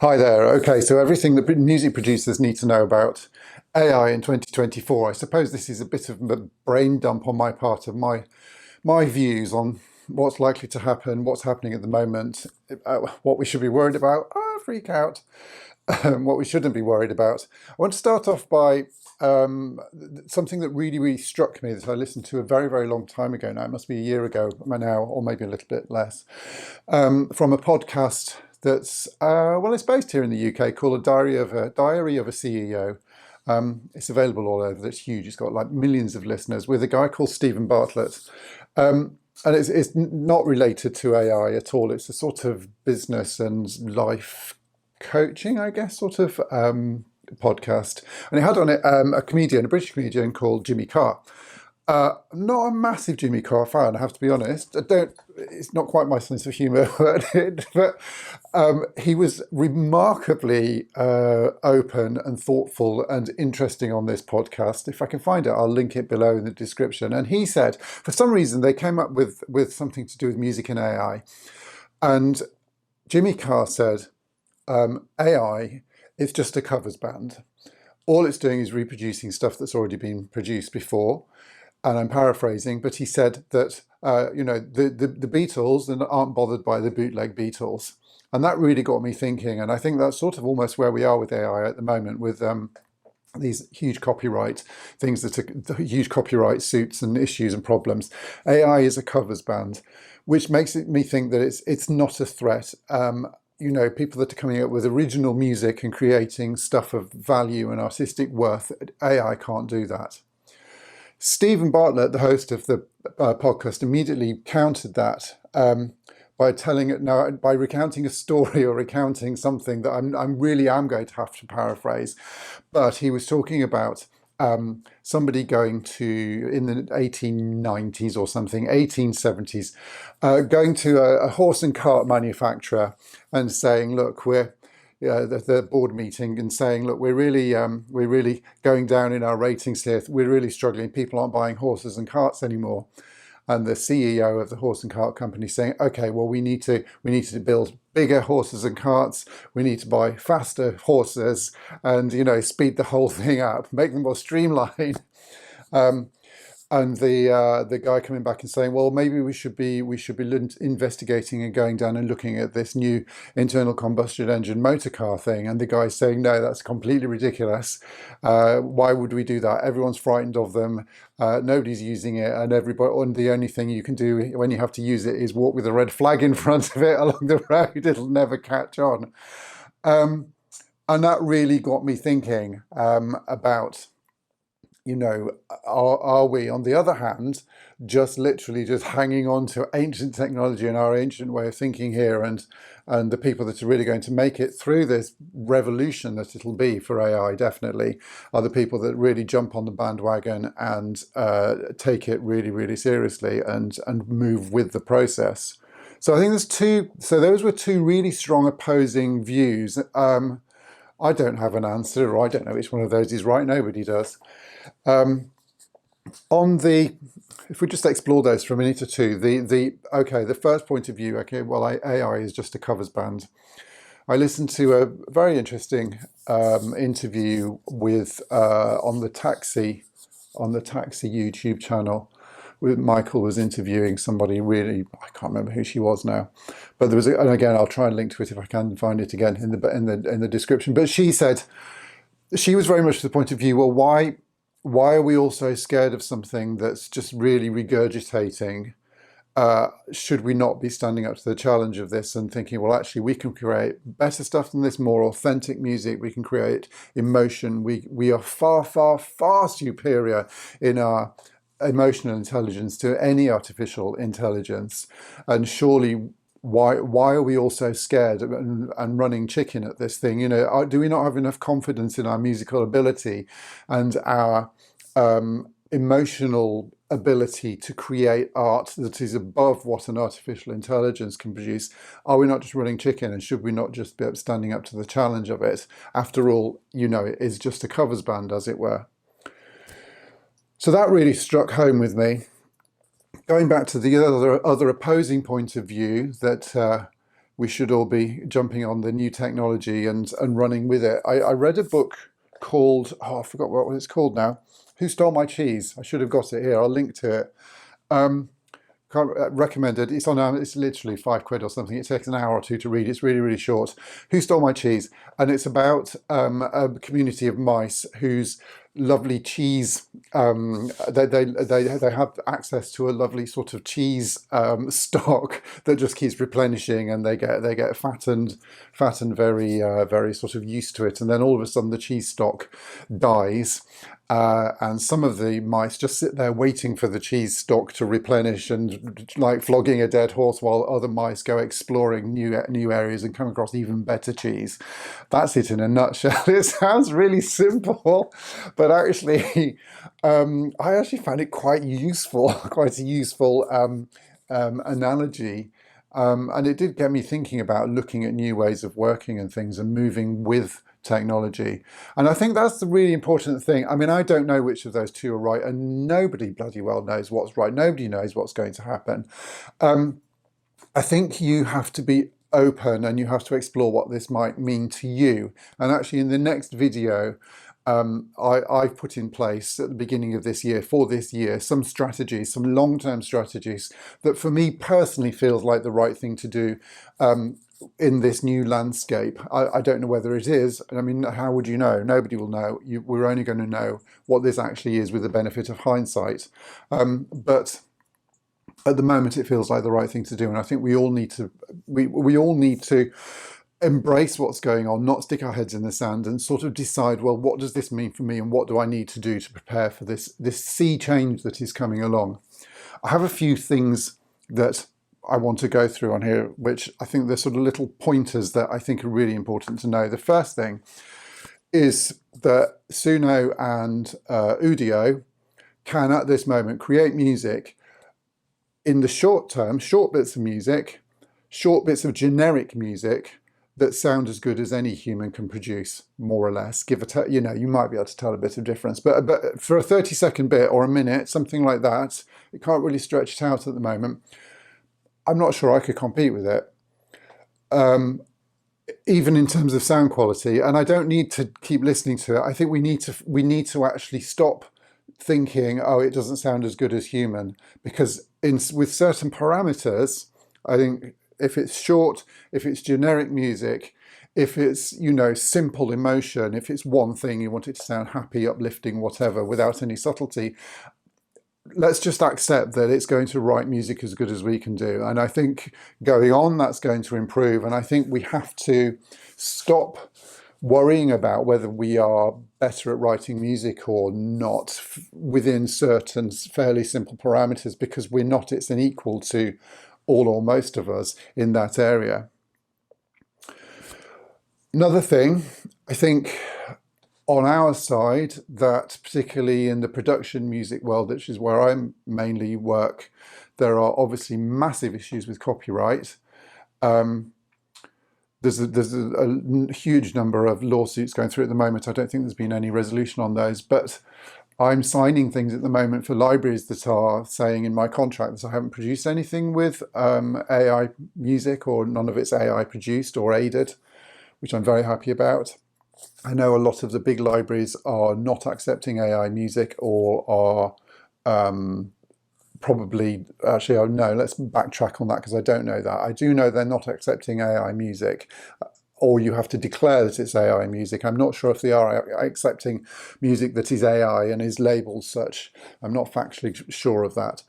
Hi there. Okay, so everything that music producers need to know about AI in 2024. I suppose this is a bit of a brain dump on my part of my views on what's likely to happen, what's happening at the moment, what we should be worried about. Freak out. What we shouldn't be worried about. I want to start off by something that really struck me that I listened to a very long time ago now. It must be a year ago now, or maybe a little bit less, from a podcast that's it's based here in the UK, called Diary of a CEO. It's available all over. It's huge. It's got like millions of listeners, with a guy called Stephen Bartlett. And it's not related to AI at all. It's a sort of business and life coaching, I guess, sort of podcast. And it had on it a British comedian called Jimmy Carr. Not a massive Jimmy Carr fan, I have to be honest. It's not quite my sense of humour, but he was remarkably open and thoughtful and interesting on this podcast. If I can find it, I'll link it below in the description. And he said, for some reason, they came up with something to do with music and AI. And Jimmy Carr said, AI is just a covers band. All it's doing is reproducing stuff that's already been produced before. And I'm paraphrasing, but he said that, the Beatles aren't bothered by the bootleg Beatles. And that really got me thinking. And I think that's sort of almost where we are with AI at the moment, with these huge copyright things, huge copyright suits and issues and problems. AI is a covers band, which makes me think that it's not a threat. People that are coming up with original music and creating stuff of value and artistic worth, AI can't do that. Stephen Bartlett, the host of the podcast, immediately countered that by recounting a story or recounting something that I'm going to have to paraphrase. But he was talking about somebody going to, in the 1890s or something, 1870s, going to a horse and cart manufacturer and saying, look, the board meeting, and saying, look, we're really going down in our ratings here. We're really struggling. People aren't buying horses and carts anymore. And the CEO of the horse and cart company saying, okay, well, we need to build bigger horses and carts. We need to buy faster horses and, speed the whole thing up, make them more streamlined. And the guy coming back and saying, well, maybe we should be investigating and going down and looking at this new internal combustion engine motor car thing. And the guy's saying, no, that's completely ridiculous. Why would we do that? Everyone's frightened of them. Nobody's using it, and the only thing you can do when you have to use it is walk with a red flag in front of it along the road. It'll never catch on. And that really got me thinking about, are we, on the other hand, just literally just hanging on to ancient technology and our ancient way of thinking here, and the people that are really going to make it through this revolution that it'll be for AI definitely are the people that really jump on the bandwagon and take it really seriously and move with the process. So I think those were two really strong opposing views. I don't have an answer, or I don't know which one of those is right. Nobody does. If we just explore those for a minute or two, the first point of view, AI is just a covers band. I listened to a very interesting interview with on the Taxi YouTube channel. With Michael was interviewing somebody really, I can't remember who she was now, but and again, I'll try and link to it if I can find it again in the description. But she said she was very much to the point of view, well, why are we all so scared of something that's just really regurgitating? Should we not be standing up to the challenge of this and thinking, well, actually, we can create better stuff than this, more authentic music. We can create emotion. We are far superior in our emotional intelligence to any artificial intelligence. And surely, why are we all so scared and running chicken at this thing? Do we not have enough confidence in our musical ability and our emotional ability to create art that is above what an artificial intelligence can produce? Are we not just running chicken, and should we not just be standing up to the challenge of it? After all, it is just a covers band, as it were. So that really struck home with me. Going back to the other opposing point of view, that we should all be jumping on the new technology and running with it. I read a book called, oh, I forgot what it's called now. Who Stole My Cheese? I should have got it here. I'll link to it. Can't recommend it. It's on. It's literally £5 or something. It takes an hour or two to read. It's really, really short. Who Stole My Cheese? And it's about a community of mice whose lovely cheese. They have access to a lovely sort of cheese stock that just keeps replenishing, and they get fattened, very very sort of used to it. And then all of a sudden, the cheese stock dies. And some of the mice just sit there waiting for the cheese stock to replenish and like flogging a dead horse, while other mice go exploring new areas and come across even better cheese. That's it in a nutshell. It sounds really simple, but actually, I actually found it quite useful, quite a useful analogy. And it did get me thinking about looking at new ways of working and things and moving with technology. And I think that's the really important thing. I mean, I don't know which of those two are right, and nobody bloody well knows what's right. Nobody knows what's going to happen. I think you have to be open and you have to explore what this might mean to you. And actually, in the next video, I've put in place at the beginning of this year, for this year, some strategies, some long-term strategies that for me personally feels like the right thing to do in this new landscape. I don't know whether it is. I mean, how would you know? Nobody will know. We're only going to know what this actually is with the benefit of hindsight. But at the moment, it feels like the right thing to do. And I think we all need to, we all need to embrace what's going on, not stick our heads in the sand, and sort of decide, well, what does this mean for me, and what do I need to do to prepare for this sea change that is coming along? I have a few things that I want to go through on here, which I think they're sort of little pointers that I think are really important to know. The first thing is that Suno and Udio can at this moment create music in the short term, short bits of music, short bits of generic music that sound as good as any human can produce, more or less. You might be able to tell a bit of difference, but for a 30-second bit or a minute, something like that, it can't really stretch it out at the moment. I'm not sure I could compete with it, even in terms of sound quality. And I don't need to keep listening to it. I think we need to actually stop thinking, oh, it doesn't sound as good as human, because with certain parameters, I think if it's short, if it's generic music, if it's, simple emotion, if it's one thing, you want it to sound happy, uplifting, whatever, without any subtlety, let's just accept that it's going to write music as good as we can do. And I think going on, that's going to improve. And I think we have to stop worrying about whether we are better at writing music or not within certain fairly simple parameters, because we're not. It's an equal to all or most of us in that area. Another thing, I think, on our side, that particularly in the production music world, which is where I mainly work, there are obviously massive issues with copyright. There's a huge number of lawsuits going through at the moment. I don't think there's been any resolution on those, but I'm signing things at the moment for libraries that are saying in my contract that I haven't produced anything with AI music, or none of it's AI produced or aided, which I'm very happy about. I know a lot of the big libraries are not accepting AI music, or are probably, actually, oh no, let's backtrack on that, because I don't know that. I do know they're not accepting AI music, or you have to declare that it's AI music. I'm not sure if they are accepting music that is AI and is labelled such. I'm not factually sure of that.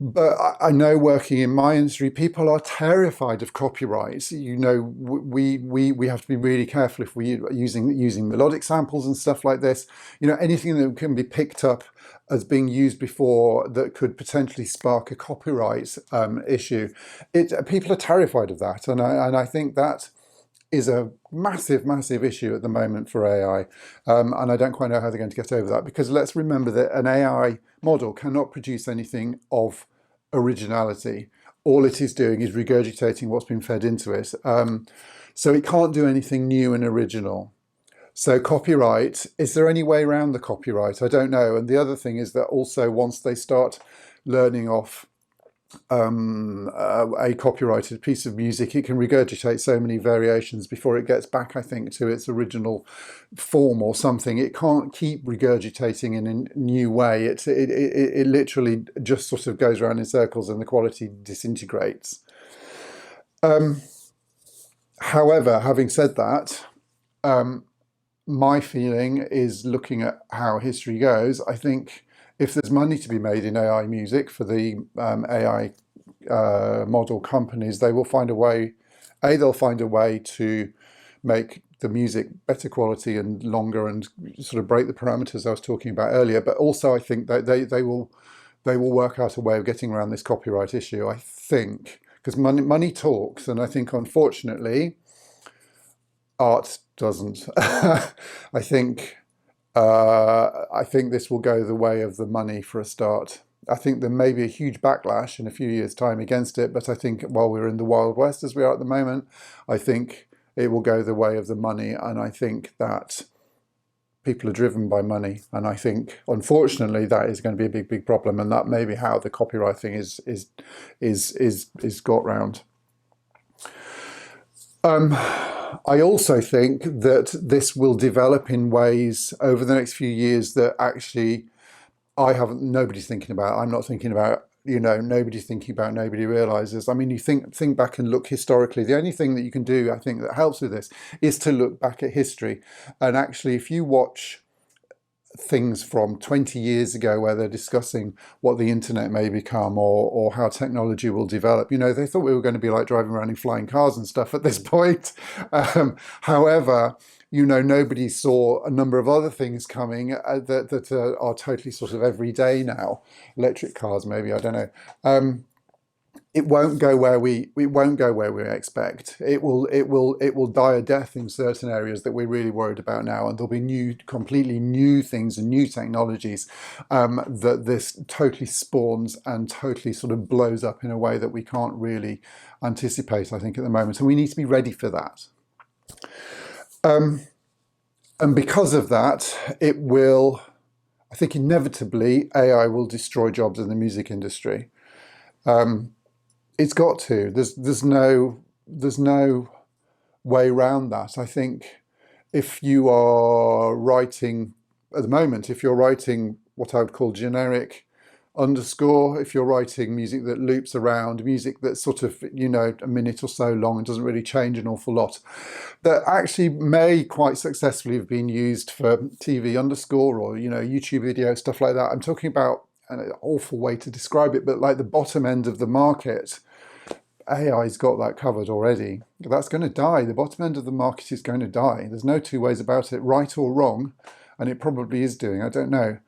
But I know, working in my industry, people are terrified of copyright. We have to be really careful if we're using melodic samples and stuff like this. Anything that can be picked up as being used before that could potentially spark a copyright issue. People are terrified of that, and I think that is a massive, massive issue at the moment for AI. And I don't quite know how they're going to get over that, because let's remember that an AI model cannot produce anything of originality. All it is doing is regurgitating what's been fed into it. So it can't do anything new and original. So copyright, is there any way around the copyright? I don't know. And the other thing is that also, once they start learning off a copyrighted piece of music, it can regurgitate so many variations before it gets back, I think, to its original form or something. It can't keep regurgitating in a new way. It literally just sort of goes around in circles and the quality disintegrates. However, having said that, my feeling is looking at how history goes. I think if there's money to be made in AI music for the AI model companies, they will find a way. They'll find a way to make the music better quality and longer and sort of break the parameters I was talking about earlier. But also, I think that they will work out a way of getting around this copyright issue. I think because money talks, and I think unfortunately art doesn't. I think this will go the way of the money for a start. I think there may be a huge backlash in a few years' time against it, but I think while we're in the Wild West as we are at the moment, I think it will go the way of the money, and I think that people are driven by money, and I think unfortunately that is going to be a big problem, and that may be how the copyright thing is got round. I also think that this will develop in ways over the next few years that actually nobody's thinking about. I'm not thinking about, nobody's thinking about, nobody realizes. I mean, you think back and look historically. The only thing that you can do, I think, that helps with this is to look back at history. And actually, if you watch things from 20 years ago where they're discussing what the internet may become or how technology will develop. They thought we were going to be like driving around in flying cars and stuff at this point. However, nobody saw a number of other things coming that are totally sort of everyday now. Electric cars, maybe, I don't know. It won't go where we expect. It will die a death in certain areas that we're really worried about now, and there'll be completely new things and new technologies that this totally spawns and totally sort of blows up in a way that we can't really anticipate, I think, at the moment. And we need to be ready for that. And because of that, I think inevitably AI will destroy jobs in the music industry. It's got to. There's no way around that. I think if you are writing at the moment, if you're writing what I would call generic underscore, if you're writing music that loops around, music that's sort of, a minute or so long and doesn't really change an awful lot, that actually may quite successfully have been used for TV underscore or, YouTube video, stuff like that. I'm talking about an awful way to describe it, but like the bottom end of the market, AI's got that covered already. That's going to die. The bottom end of the market is going to die. There's no two ways about it, right or wrong, and it probably is doing. I don't know.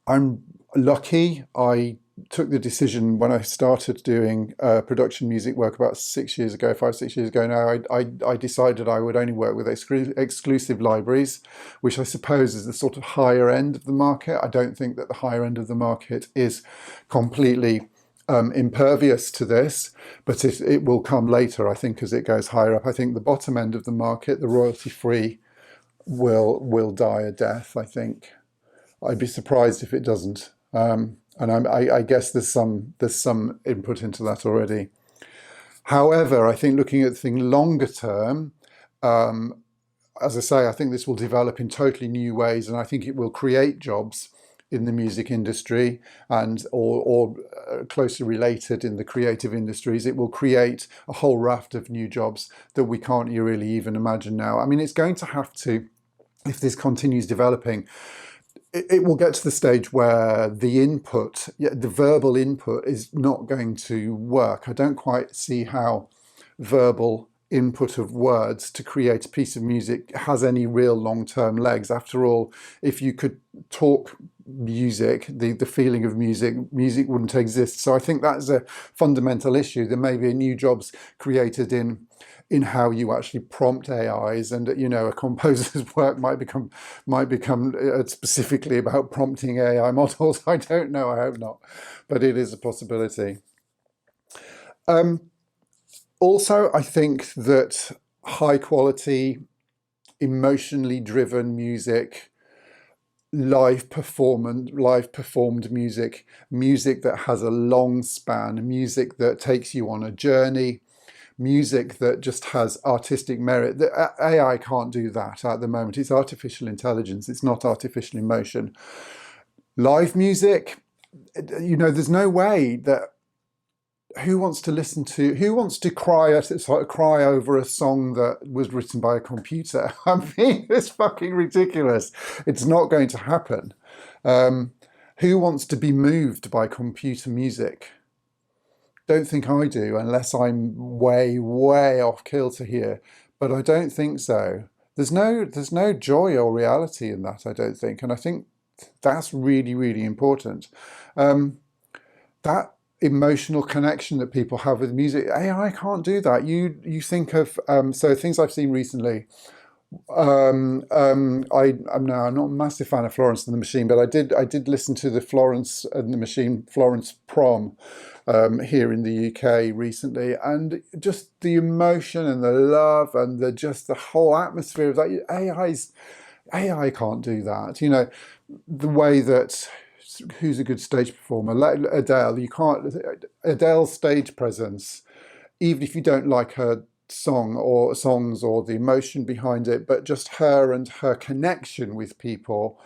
I'm lucky. I took the decision when I started doing production music work about 6 years ago, 5-6 years ago now. I decided I would only work with exclusive libraries, which I suppose is the sort of higher end of the market. I don't think that the higher end of the market is completely impervious to this, but it will come later, I think, as it goes higher up. I think the bottom end of the market, the royalty-free, will die a death, I think. I'd be surprised if it doesn't. And I guess there's some input into that already. However, I think looking at the thing longer term, as I say, I think this will develop in totally new ways, and I think it will create jobs in the music industry and or closely related in the creative industries. It will create a whole raft of new jobs that we can't really even imagine now. I mean, it's going to have to, if this continues developing, it will get to the stage where the input, the verbal input, is not going to work. I don't quite see how verbal input of words to create a piece of music has any real long-term legs. After all, if you could talk music, the feeling of music wouldn't exist. So I think that's a fundamental issue. There may be new jobs created in how you actually prompt AIs, and a composer's work might become specifically about prompting AI models. I don't know. I hope not, but it is a possibility. Also, I think that high quality, emotionally driven music live performed music, music that has a long span, music that takes you on a journey, music that just has artistic merit. The AI can't do that at the moment. It's artificial intelligence. It's not artificial emotion. Live music, there's no way that who wants to cry over a song that was written by a computer? I mean, it's fucking ridiculous. It's not going to happen. Who wants to be moved by computer music? Don't think I do, unless I'm way, way off kilter here. But I don't think so. There's no joy or reality in that, I don't think. And I think that's really, really important. That emotional connection that people have with music, AI can't do that. You think of so things I've seen recently. I'm not a massive fan of Florence and the Machine, but I did listen to the Florence and the Machine Florence Prom here in the UK recently, and just the emotion and the love and the whole atmosphere of that. AI can't do that. The way that who's a good stage performer? Adele. You can't. Adele's stage presence, even if you don't like her songs or the emotion behind it, but just her and her connection with people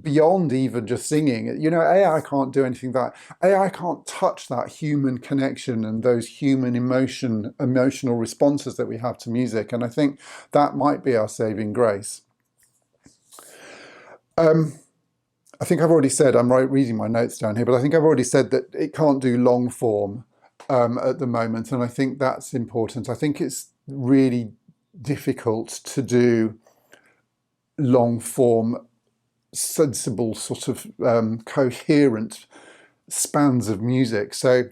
beyond even just singing. AI can't do anything that AI can't touch that human connection and those human emotional responses that we have to music. And I think that might be our saving grace. I think I've already said, I'm reading my notes down here, but I think I've already said that it can't do long form at the moment. And I think that's important. I think it's really difficult to do long form, sensible, sort of coherent spans of music. So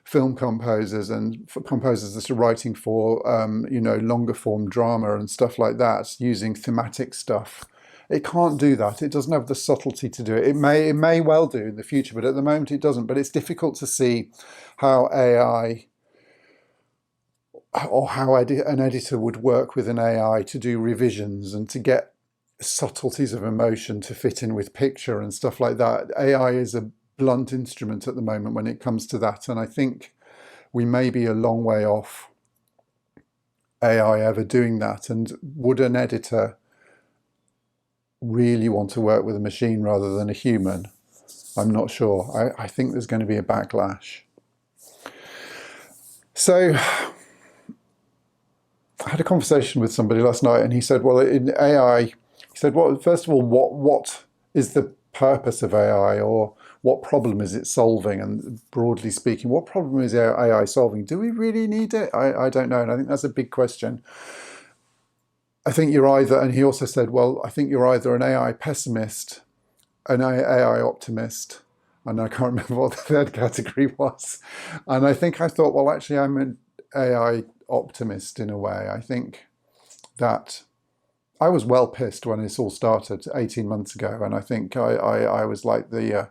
film composers and composers that are writing for, longer form drama and stuff like that, using thematic stuff. It can't do that. It doesn't have the subtlety to do it. It may well do in the future, but at the moment it doesn't. But it's difficult to see how AI or how an editor would work with an AI to do revisions and to get subtleties of emotion to fit in with picture and stuff like that. AI is a blunt instrument at the moment when it comes to that. And I think we may be a long way off AI ever doing that. And would an editor really want to work with a machine rather than a human? I'm not sure. I think there's going to be a backlash. So I had a conversation with somebody last night, and he said, well, in AI, he said, well, first of all, what is the purpose of AI, or what problem is it solving? And broadly speaking, what problem is AI solving? Do we really need it? I don't know. And I think that's a big question. I think you're either, and he also said, well, I think you're either an AI pessimist, an AI optimist, and I can't remember what the third category was. And I thought, well, actually, I'm an AI optimist in a way. I think that I was well pissed when this all started 18 months ago, and I think I was like the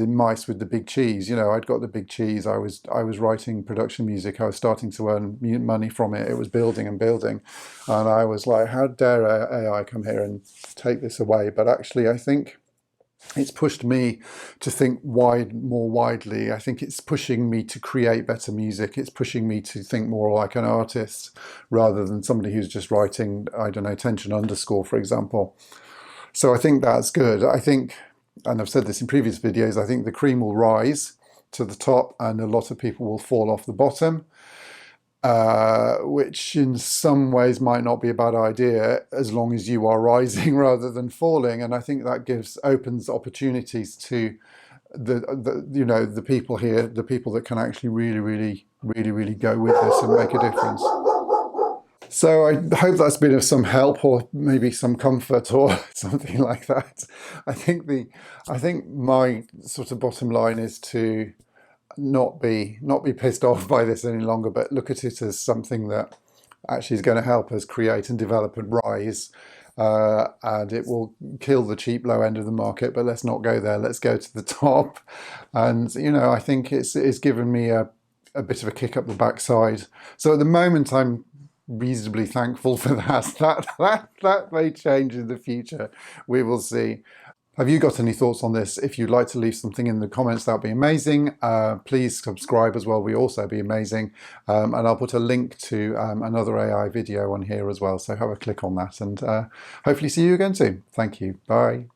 mice with the big cheese. I'd got the big cheese. I was writing production music. I was starting to earn money from it. It was building and building, and I was like, how dare AI come here and take this away? But actually, I think it's pushed me to think more widely. I think it's pushing me to create better music. It's pushing me to think more like an artist rather than somebody who's just writing, I don't know, tension underscore, for example. So I think that's good. I think, and I've said this in previous videos, I think the cream will rise to the top and a lot of people will fall off the bottom. Which in some ways might not be a bad idea as long as you are rising rather than falling. And I think that opens opportunities to the people here, the people that can actually really go with this and make a difference. So I hope that's been of some help or maybe some comfort or something like that. I think my sort of bottom line is to not be pissed off by this any longer, but look at it as something that actually is going to help us create and develop and rise. And it will kill the cheap low end of the market, but let's not go there. Let's go to the top. And I think it's given me a bit of a kick up the backside. So at the moment, I'm reasonably thankful for that. That may change in the future. We will see. Have you got any thoughts on this? If you'd like to leave something in the comments, that would be amazing. Please subscribe as well, will also be amazing. And I'll put a link to another AI video on here as well, so have a click on that, and hopefully see you again soon. Thank you. Bye.